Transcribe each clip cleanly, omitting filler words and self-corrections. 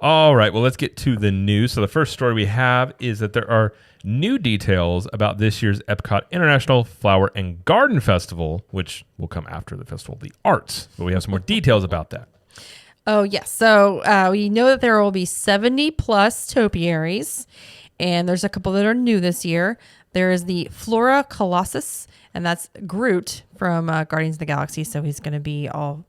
All right, well, let's get to the news. So the first story we have is that there are new details about this year's Epcot International Flower and Garden Festival, which will come after the Festival of the Arts. But we have some more details about that. Oh, yes. So we know that there will be 70 plus topiaries, and there's a couple that are new this year. There is the Flora Colossus, and that's Groot from Guardians of the Galaxy. So he's going to be all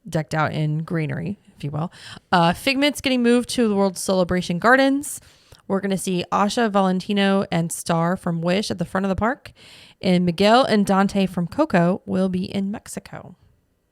decked out in greenery, if you will. Figment's getting moved to the World Celebration Gardens. We're going to see Asha, Valentino, and Star from Wish at the front of the park. And Miguel and Dante from Coco will be in Mexico.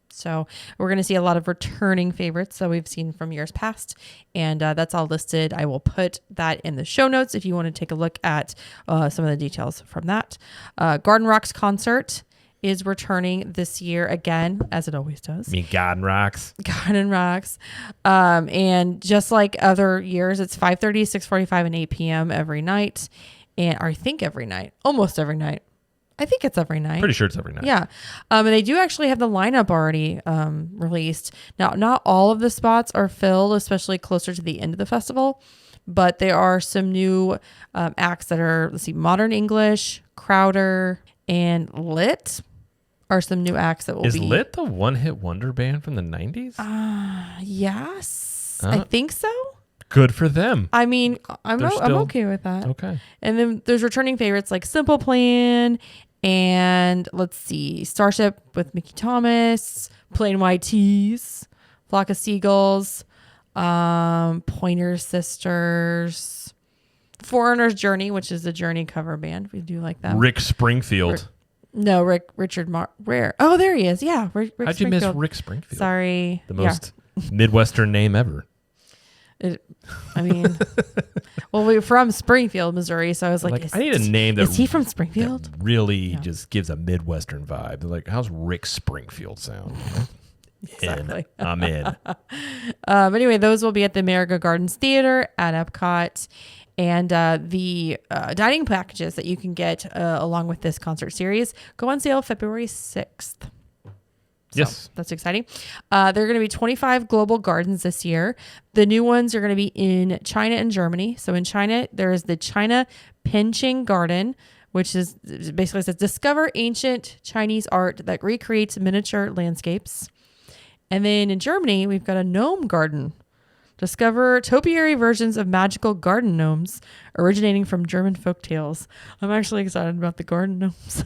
So we're going to see a lot of returning favorites that we've seen from years past. And that's all listed. I will put that in the show notes if you want to take a look at some of the details from that. Garden Rocks concert is returning this year again, as it always does. You mean Garden Rocks? Garden Rocks. And just like other years, it's 5:30, 6:45, and 8 p.m. every night. And I think every night. Almost every night. I think it's every night. Pretty sure it's every night. Yeah. And they do actually have the lineup already released. Now, not all of the spots are filled, especially closer to the end of the festival. But there are some new acts that are, let's see, Modern English, Crowder, and Lit are some new acts that will be. Is Lit the one-hit wonder band from the 90s? Yes. I think so. Good for them. I mean, I'm okay with that. Okay. And then there's returning favorites like Simple Plan and let's see, Starship with Mickey Thomas, Plain White Tees, Flock of Seagulls, Pointer Sisters, Foreigner's Journey, which is a Journey cover band. We do like that. Rick Springfield. Richard Rare. Oh, there he is. Yeah. Rick How'd you miss Rick Springfield? Sorry. The most Midwestern name ever. We're from Springfield, Missouri, so I was like, I need a name that is he from Springfield? That really just gives a Midwestern vibe. They're like, how's Rick Springfield sound? Exactly. I'm in. Anyway, those will be at the America Gardens Theater at Epcot. And the dining packages that you can get along with this concert series go on sale February 6th. So yes. That's exciting. There are going to be 25 global gardens this year. The new ones are going to be in China and Germany. So in China, there is the China Penqing Garden, which is basically says discover ancient Chinese art that recreates miniature landscapes. And then in Germany, we've got a gnome garden. Discover topiary versions of magical garden gnomes originating from German folktales. I'm actually excited about the garden gnomes.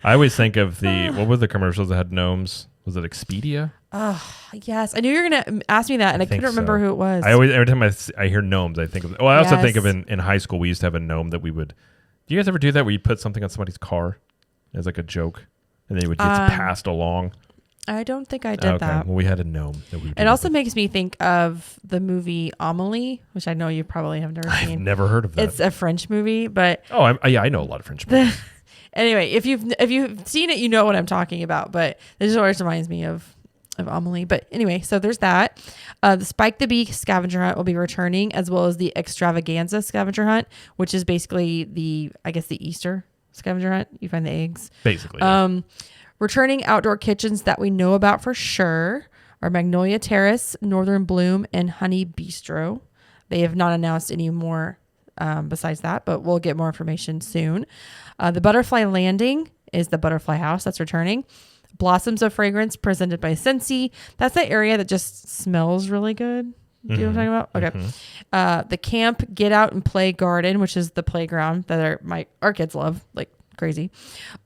I always think of what were the commercials that had gnomes? Was it Expedia? Oh, yes. I knew you were going to ask me that, and I couldn't remember who it was. Every time I hear gnomes, I think of. I also think of in high school, we used to have a gnome that we would. Do you guys ever do that where you put something on somebody's car as like a joke, and then it would get passed along? I don't think I did that. Well, we had a gnome that we would. It also makes me think of the movie Amélie, which I know you probably have never seen. I've never heard of that. It's a French movie, but I know a lot of French movies. Anyway, if you've seen it, you know what I'm talking about. But it just always reminds me of Amélie. But anyway, so there's that. The Spike the Bee scavenger hunt will be returning, as well as the Extravaganza scavenger hunt, which is basically the Easter scavenger hunt. You find the eggs. Basically. Returning outdoor kitchens that we know about for sure are Magnolia Terrace, Northern Bloom, and Honey Bistro. They have not announced any more besides that, but we'll get more information soon. The Butterfly Landing is the Butterfly House that's returning. Blossoms of Fragrance presented by Scentsy. That's the area that just smells really good. Do you know what I'm talking about? Okay. Mm-hmm. The Camp Get Out and Play Garden, which is the playground that our kids love like crazy.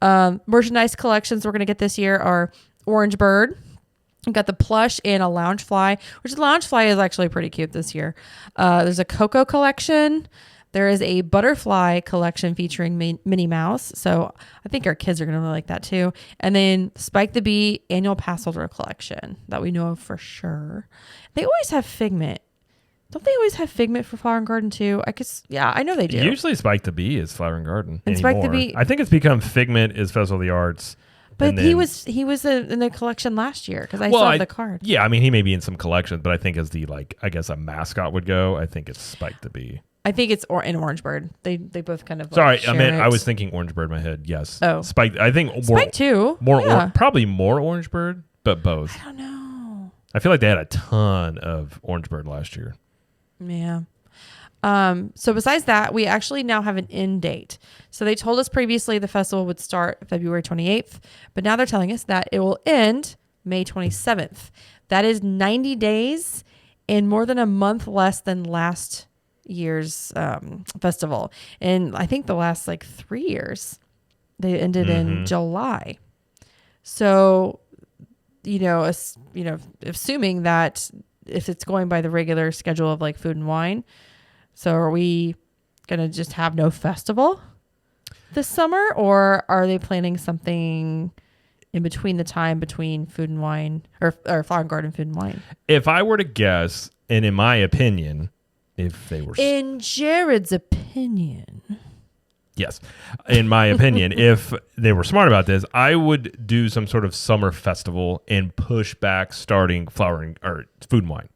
Merchandise collections we're going to get this year are Orange Bird. We've got the plush and a Loungefly, which the Loungefly is actually pretty cute this year. There's a Coco collection. There is a butterfly collection featuring Minnie Mouse. So I think our kids are going to really like that too. And then Spike the Bee annual pass holder collection that we know of for sure. They always have Figment. Don't they always have Figment for Flower and Garden too? I know they do. Usually Spike the Bee is Flower and Garden. And anymore. Spike the Bee. I think it's become Figment is Festival of the Arts. But he was in the collection last year because I saw the card. Yeah, I mean he may be in some collections, but I think as the a mascot would go, I think it's Spike the Bee. I think it's in Orange Bird. They both kind of. Sorry, I was thinking Orange Bird in my head. Yes. Oh, Spike. I think Spike too. Probably more Orange Bird, but both. I don't know. I feel like they had a ton of Orange Bird last year. Yeah. So besides that, we actually now have an end date. So they told us previously the festival would start February 28th, but now they're telling us that it will end May 27th. That is 90 days and more than a month less than last year's festival. And I think the last 3 years, they ended in July. So, assuming that if it's going by the regular schedule of food and wine, so are we going to just have no festival this summer, or are they planning something in between the time between food and wine or Flower and Garden food and wine? If I were to guess, and in my opinion, if they were... In Jared's opinion. Yes. In my opinion, if they were smart about this, I would do some sort of summer festival and push back starting flowering or food and wine.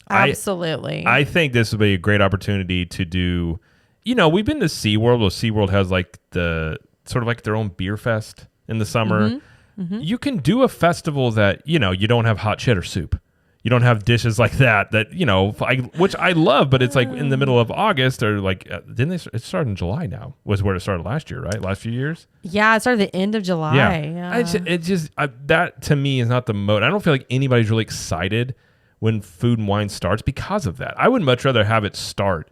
Absolutely. I think this would be a great opportunity to do, we've been to SeaWorld. Well, SeaWorld has the sort of their own beer fest in the summer. You can do a festival that, you don't have hot cheddar soup. You don't have dishes like that, which I love, but it's in the middle of August or didn't they, it started in July now, was where it started last year, right? Last few years? Yeah, it started the end of July. Yeah. That to me is not the mode. I don't feel like anybody's really excited when food and wine starts because of that. I would much rather have it start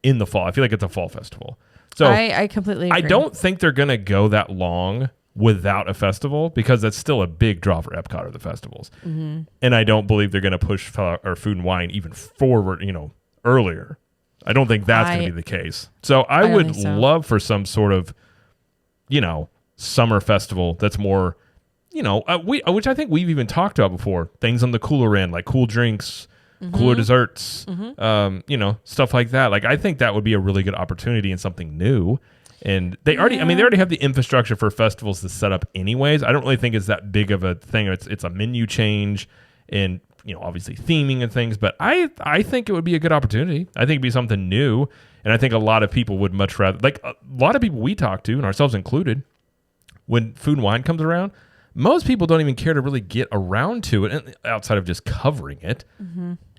in the fall. I feel like it's a fall festival. So I completely agree. I don't think they're going to go that long without a festival because that's still a big draw for Epcot or the festivals. And I don't believe they're going to push food and wine even forward, earlier. I don't think that's going to be the case. So I would love for some sort of, summer festival that's more, which I think we've even talked about before. Things on the cooler end, like cool drinks, cooler desserts, stuff like that. I think that would be a really good opportunity and something new. And they already have the infrastructure for festivals to set up anyways. I don't really think it's that big of a thing. It's a menu change and, obviously theming and things. But I think it would be a good opportunity. I think it'd be something new. And I think a lot of people would much rather, a lot of people we talk to, and ourselves included, when food and wine comes around, most people don't even care to really get around to it outside of just covering it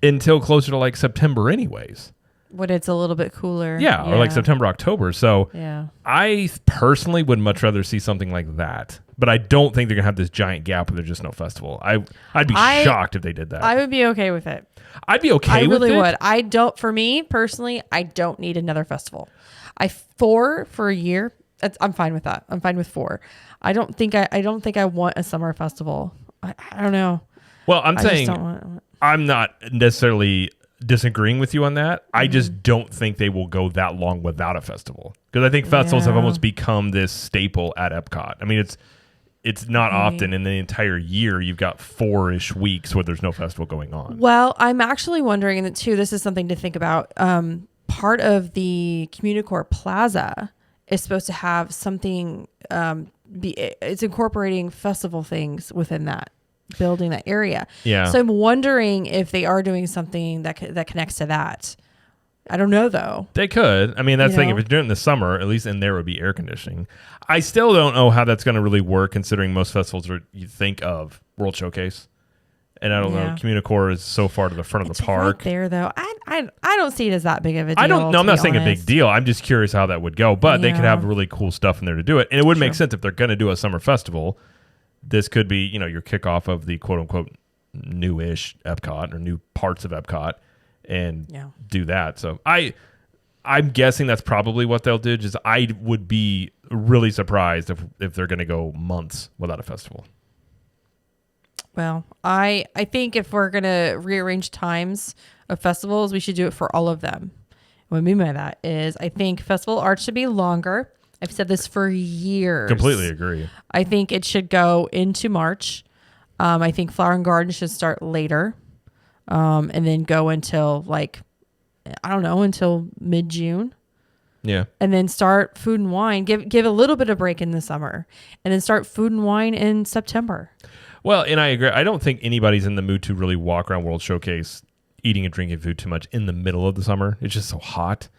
until closer to September anyways. When it's a little bit cooler. Yeah, or September, October. So yeah. I personally would much rather see something like that. But I don't think they're going to have this giant gap where there's just no festival. I'd be shocked if they did that. I would be okay with it. I'd be okay with it. I really would. For me, personally, I don't need another festival. 4 for a year, I'm fine with that. I'm fine with 4. I don't think I want a summer festival. I don't know. Well, I'm saying I'm not necessarily disagreeing with you on that. I just don't think they will go that long without a festival because I think festivals have almost become this staple at Epcot. I mean, it's not often in the entire year you've got 4-ish weeks where there's no festival going on. Well, I'm actually wondering that too. This is something to think about. Part of the Communicore Plaza is supposed to have something. It's incorporating festival things within that building, that area. Yeah. So I'm wondering if they are doing something that connects to that. I don't know though. They could. I mean, that's the thing. If it's during the summer, at least in there would be air conditioning. I still don't know how that's going to really work, considering most festivals you think of World Showcase, and I don't know. Communicore is so far to the front of the park. Right there though, I don't see it as that big of a deal. I don't. No, I'm not saying a big deal. I'm just curious how that would go. But they could have really cool stuff in there to do it, and it would make sense if they're going to do a summer festival. This could be, your kickoff of the quote unquote new-ish Epcot or new parts of Epcot and do that. So I'm guessing that's probably what they'll do. Just I would be really surprised if they're going to go months without a festival. Well, I think if we're going to rearrange times of festivals, we should do it for all of them. What I mean by that is I think Festival Arts should be longer. I've said this for years. Completely agree. I think it should go into March. I think Flower and Garden should start later, and then go until until mid-June. Yeah. And then start Food and Wine. Give a little bit of break in the summer, and then start Food and Wine in September. Well, and I agree. I don't think anybody's in the mood to really walk around World Showcase eating and drinking food too much in the middle of the summer. It's just so hot.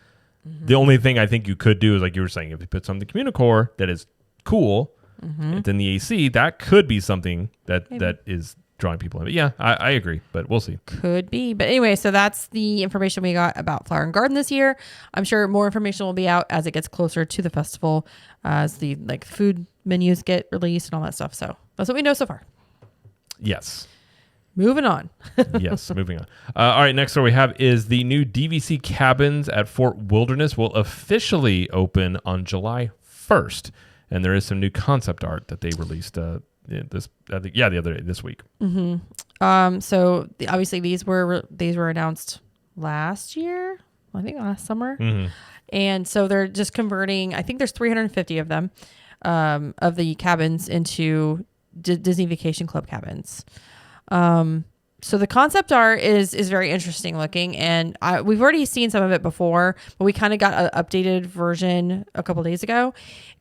The only thing I think you could do is, like you were saying, if you put something Communicore that is cool, then the AC, that could be something that is drawing people in. But yeah, I agree, but we'll see. Could be. But anyway, so that's the information we got about Flower and Garden this year. I'm sure more information will be out as it gets closer to the festival, as the food menus get released and all that stuff. So that's what we know so far. Yes. Moving on. Yes, moving on. All right, next story we have is the new DVC cabins at Fort Wilderness will officially open on July 1st. And there is some new concept art that they released the other day, this week. Mm-hmm. So obviously these were announced last year, I think last summer. Mm-hmm. And so they're just converting, I think there's 350 of them, of the cabins into Disney Vacation Club cabins. So the concept art is very interesting looking, and we've already seen some of it before, but we kind of got an updated version a couple days ago,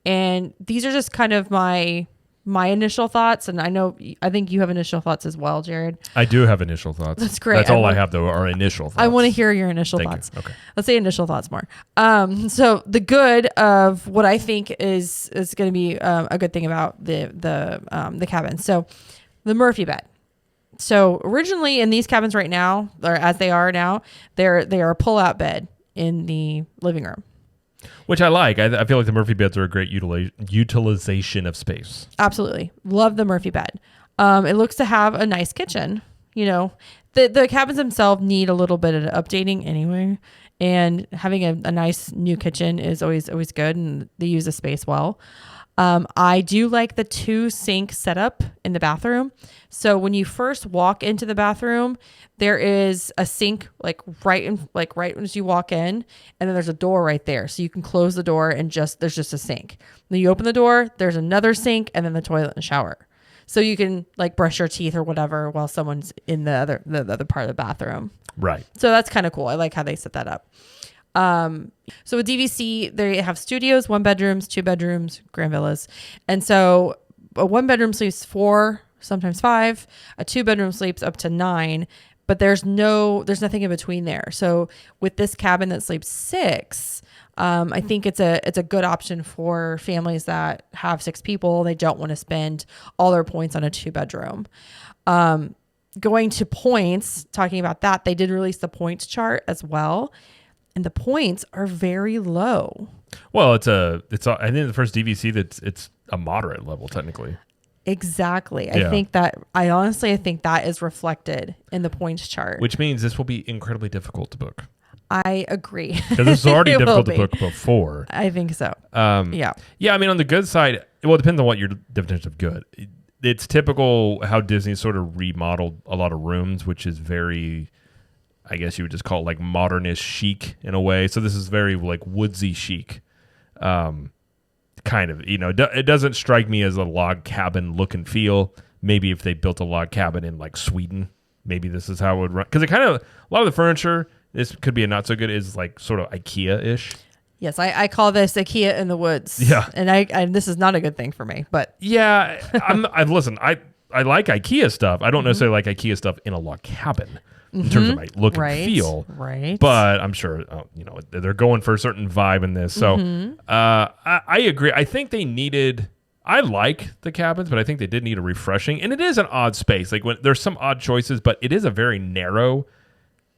and these are just kind of my initial thoughts, and I think you have initial thoughts as well, Jared. I do have initial thoughts. That's great. That's all I have though are initial thoughts. I want to hear your initial Thank thoughts. You. Okay. Let's say initial thoughts more. So the good of what I think is going to be a good thing about the cabin. So the Murphy bed. So originally in these cabins right now, or as they are now, they are a pull-out bed in the living room. Which I like. I feel like the Murphy beds are a great utilization of space. Absolutely. Love the Murphy bed. It looks to have a nice kitchen. You know, the cabins themselves need a little bit of updating anyway. And having a nice new kitchen is always good, and they use the space well. I do like the 2 sink setup in the bathroom. So when you first walk into the bathroom, there is a sink right as you walk in, and then there's a door right there. So you can close the door and there's just a sink. Then you open the door, there's another sink, and then the toilet and shower. So you can brush your teeth or whatever while someone's in the other part of the bathroom. Right. So that's kind of cool. I like how they set that up. So with DVC, they have studios, 1 bedrooms, 2 bedrooms, grand villas. And so a 1 bedroom sleeps 4, sometimes 5, a 2 bedroom sleeps up to 9, but there's nothing in between there. So with this cabin that sleeps 6, I think it's a good option for families that have 6 people. They don't want to spend all their points on a 2 bedroom. Going to points, talking about that, they did release the points chart as well. And the points are very low. Well, I think the first DVC it's a moderate level technically. Exactly. Yeah. I think that is reflected in the points chart. Which means this will be incredibly difficult to book. I agree. Because this is already difficult to book before. I think so. Yeah. Yeah, I mean, on the good side, well, it depends on what your definition of good. It's typical how Disney sort of remodeled a lot of rooms, which is very, I guess you would just call it modernist chic in a way. So this is very woodsy chic. Kind of, it doesn't strike me as a log cabin look and feel. Maybe if they built a log cabin in Sweden, maybe this is how it would run. Because a lot of the furniture, this could be a not so good, is sort of IKEA-ish. Yes, I call this IKEA in the woods. Yeah. And this is not a good thing for me, but. Yeah, listen, I like IKEA stuff. I don't necessarily like IKEA stuff in a log cabin. In terms of look and feel. Right. But I'm sure, they're going for a certain vibe in this. So I agree. I think I like the cabins, but I think they did need a refreshing. And it is an odd space. There's some odd choices, but it is a very narrow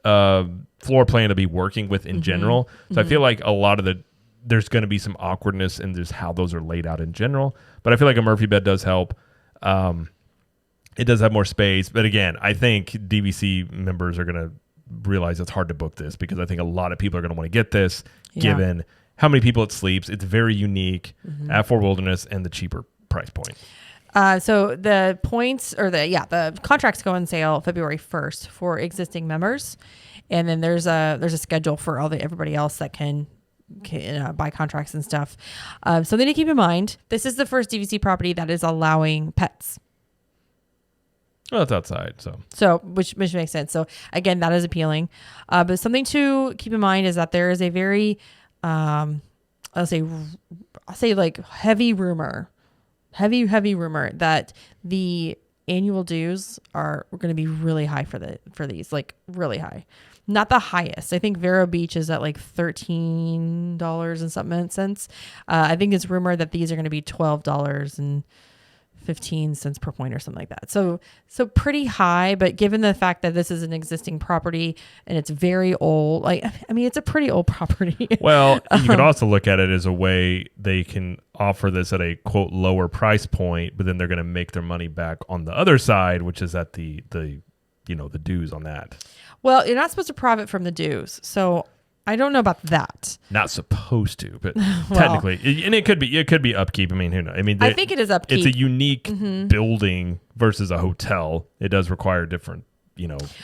floor plan to be working with in general. So I feel like a lot of there's going to be some awkwardness in just how those are laid out in general. But I feel like a Murphy bed does help. It does have more space, but again, I think DVC members are going to realize it's hard to book this because I think a lot of people are going to want to get this given how many people it sleeps. It's very unique at Fort Wilderness and the cheaper price point. So the points the contracts go on sale February 1st for existing members. And then there's a schedule for everybody else that can buy contracts and stuff. Something to keep in mind. This is the first DVC property that is allowing pets. Well, it's outside, so which makes sense. So again, that is appealing. But something to keep in mind is that there is a very, I'll say heavy rumor that the annual dues are going to be really high for these, really high. Not the highest. I think Vero Beach is at $13 and something cents. I think it's rumored that these are going to be $12 and 15 cents per point or something like that. So pretty high, but given the fact that this is an existing property and it's very old, it's a pretty old property. Well, you could also look at it as a way they can offer this at a quote lower price point, but then they're going to make their money back on the other side, which is at the dues on that. Well, you're not supposed to profit from the dues. So I don't know about that. Not supposed to, but technically, and it could be upkeep. I mean, who knows? I mean, I think it is upkeep. It's a unique building versus a hotel. It does require a different,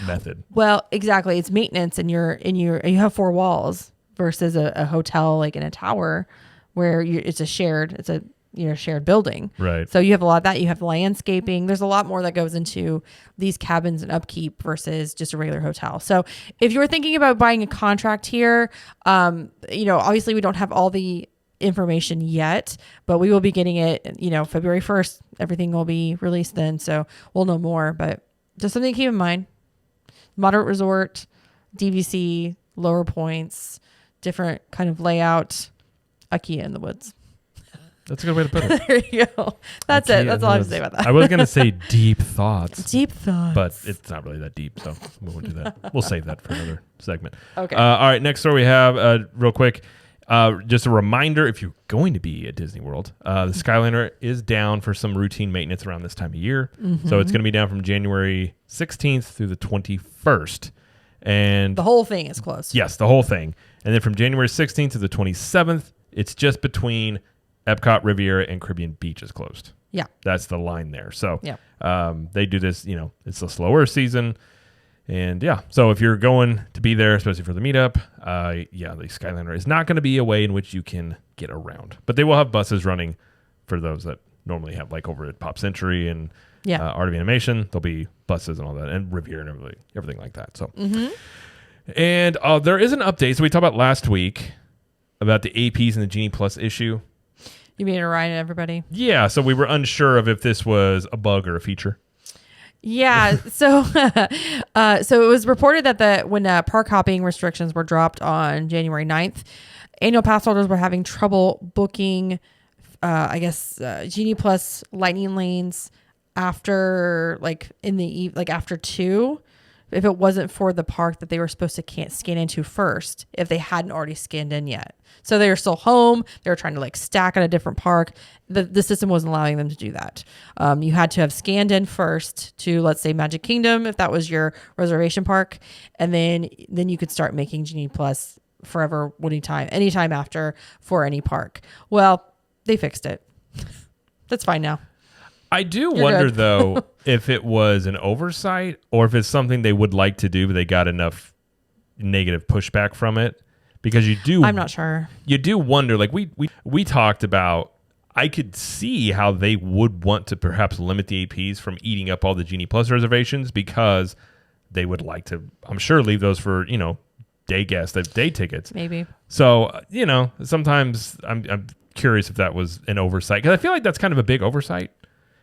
method. Well, exactly. It's maintenance, and you have 4 walls versus a hotel like in a tower where it's a shared building. Right. So you have a lot of that. You have landscaping. There's a lot more that goes into these cabins and upkeep versus just a regular hotel. So if you're thinking about buying a contract here, obviously we don't have all the information yet, but we will be getting it, February 1st. Everything will be released then. So we'll know more, but just something to keep in mind. Moderate resort, DVC, lower points, different kind of layout, IKEA in the woods. That's a good way to put it. There you go. That's it. That's all I have to say about that. I was going to say deep thoughts. Deep thoughts. But it's not really that deep, so we won't do that. We'll save that for another segment. Okay. All right, next story we have, real quick. Just a reminder, if you're going to be at Disney World, the Skyliner is down for some routine maintenance around this time of year. Mm-hmm. So it's going to be down from January 16th through the 21st. And the whole thing is closed. Yes, the whole thing. And then from January 16th to the 27th, it's just between Epcot, Riviera, and Caribbean Beach is closed. Yeah. That's the line there. So yeah. They do this, it's a slower season. And yeah, so if you're going to be there, especially for the meetup, the Skyliner is not going to be a way in which you can get around. But they will have buses running for those that normally have, like over at Pop Century and Art of Animation. There'll be buses and all that, and Riviera and everything like that. So, And there is an update. So we talked about last week about the APs and the Genie Plus issue. You mean to remind everybody? Yeah, so we were unsure of if this was a bug or a feature. Yeah, so it was reported that when park hopping restrictions were dropped on January 9th, annual pass holders were having trouble booking, Genie Plus Lightning lanes after after 2, if it wasn't for the park that they were supposed to scan into first, if they hadn't already scanned in yet. So they were still home. They were trying to stack at a different park. The system wasn't allowing them to do that. You had to have scanned in first to, let's say, Magic Kingdom, if that was your reservation park. And then you could start making Genie Plus forever, anytime after for any park. Well, they fixed it. That's fine now. I do wonder, though, if it was an oversight or if it's something they would like to do, but they got enough negative pushback from it. Because I'm not sure. You do wonder, we talked about, I could see how they would want to perhaps limit the APs from eating up all the Genie Plus reservations because they would like to, I'm sure, leave those for, day guests, day tickets. Maybe. So, sometimes I'm curious if that was an oversight. Because I feel like that's kind of a big oversight.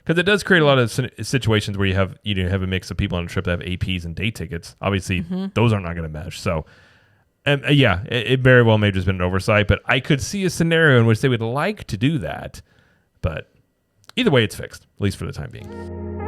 Because it does create a lot of situations where you have a mix of people on a trip that have APs and day tickets. Obviously, those are not going to mesh. So, it very well may have just been an oversight, but I could see a scenario in which they would like to do that. But either way, it's fixed, at least for the time being.